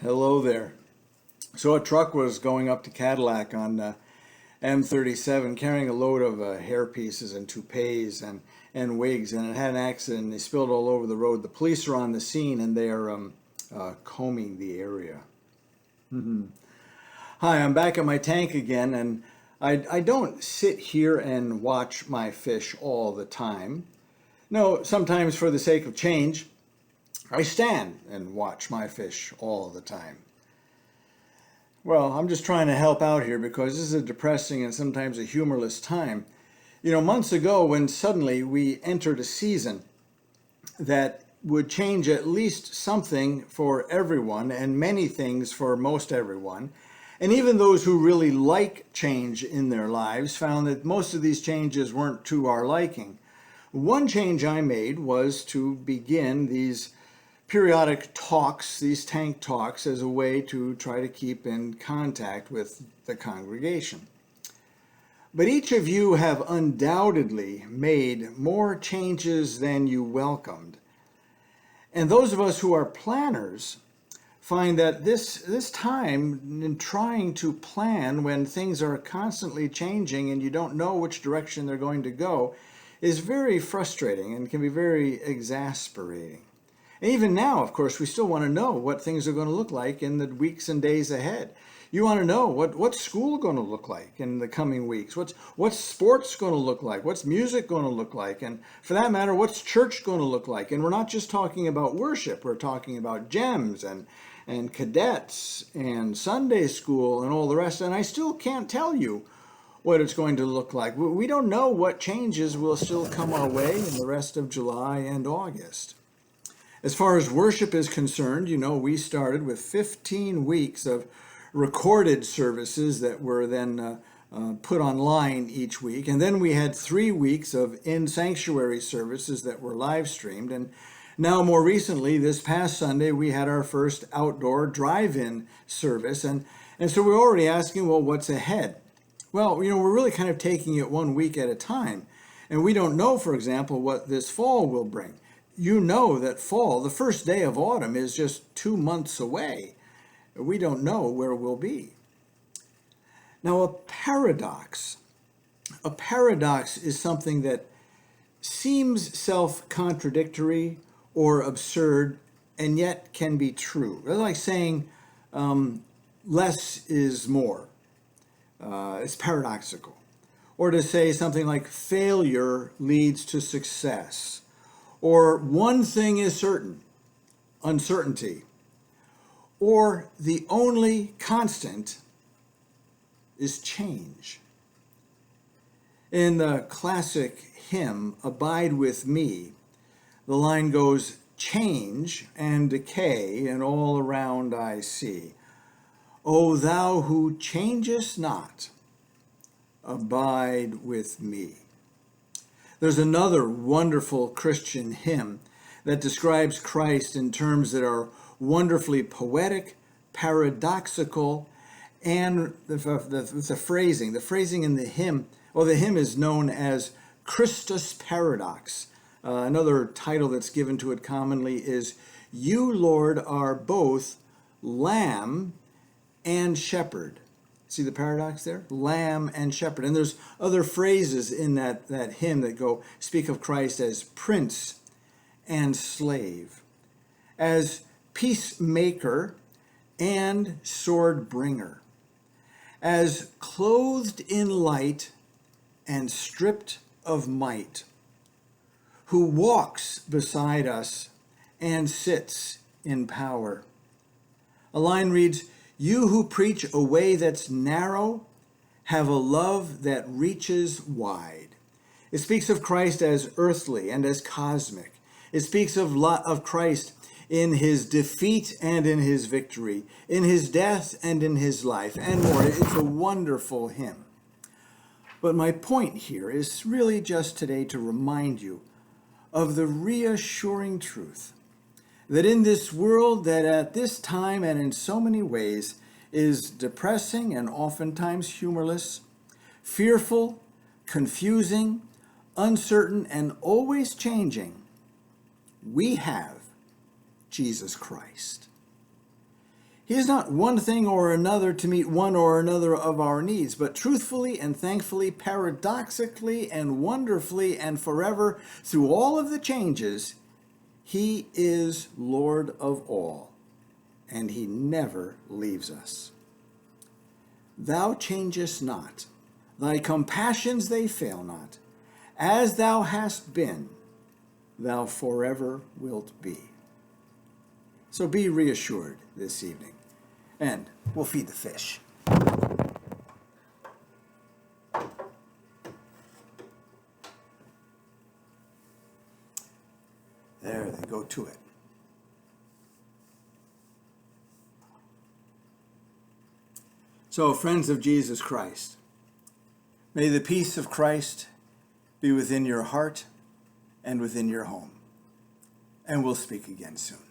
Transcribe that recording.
Hello there. So a truck was going up to Cadillac on M37 carrying a load of hair pieces and toupees and wigs, and it had an accident. They spilled all over the road. The police are on the scene and they are combing the area. Hi, I'm back at my tank again, and I don't sit here and watch my fish all the time. No, sometimes for the sake of change, I stand and watch my fish all the time. Well, I'm just trying to help out here because this is a depressing and sometimes a humorless time. You know, months ago when suddenly we entered a season that would change at least something for everyone and many things for most everyone. And even those who really like change in their lives found that most of these changes weren't to our liking. One change I made was to begin these periodic talks, these tank talks, as a way to try to keep in contact with the congregation. But each of you have undoubtedly made more changes than you welcomed. And those of us who are planners find that this time in trying to plan when things are constantly changing and you don't know which direction they're going to go is very frustrating and can be very exasperating. And even now, of course, we still want to know what things are going to look like in the weeks and days ahead. You want to know what's school going to look like in the coming weeks? What's sports going to look like? What's music going to look like? And for that matter, what's church going to look like? And we're not just talking about worship. We're talking about gems and cadets and Sunday school and all the rest. And I still can't tell you what it's going to look like. We don't know what changes will still come our way in the rest of July and August. As far as worship is concerned, you know, we started with 15 weeks of recorded services that were then put online each week. And then we had 3 weeks of in-sanctuary services that were live streamed. And now more recently, this past Sunday, we had our first outdoor drive-in service. And so we're already asking, well, what's ahead? Well, you know, we're really kind of taking it 1 week at a time. And we don't know, for example, what this fall will bring. You know that fall, the first day of autumn, is just 2 months away. We don't know where we'll be. Now, a paradox is something that seems self-contradictory or absurd and yet can be true. It's like saying less is more. It's paradoxical. Or to say something like failure leads to success. Or one thing is certain, uncertainty. Or the only constant is change. In the classic hymn, Abide With Me, the line goes, change and decay and all around I see. O thou who changest not, abide with me. There's another wonderful Christian hymn that describes Christ in terms that are wonderfully poetic, paradoxical, and the phrasing in the hymn, well, the hymn is known as Christus Paradox. Another title that's given to it commonly is You, Lord, are both Lamb and Shepherd. See the paradox there? Lamb and shepherd. And there's other phrases in that hymn that speak of Christ as prince and slave, as peacemaker and sword bringer, as clothed in light and stripped of might, who walks beside us and sits in power. A line reads, You who preach a way that's narrow have a love that reaches wide. It speaks of Christ as earthly and as cosmic. It speaks of Christ in his defeat and in his victory, in his death and in his life, and more. It's a wonderful hymn. But my point here is really just today to remind you of the reassuring truth that in this world that at this time and in so many ways is depressing and oftentimes humorless, fearful, confusing, uncertain, and always changing, we have Jesus Christ. He is not one thing or another to meet one or another of our needs, but truthfully and thankfully, paradoxically and wonderfully and forever, through all of the changes, he is Lord of all, and he never leaves us. Thou changest not, thy compassions they fail not. As thou hast been, thou forever wilt be. So be reassured this evening. And we'll feed the fish. There they go to it. So, friends of Jesus Christ, may the peace of Christ be within your heart and within your home. And we'll speak again soon.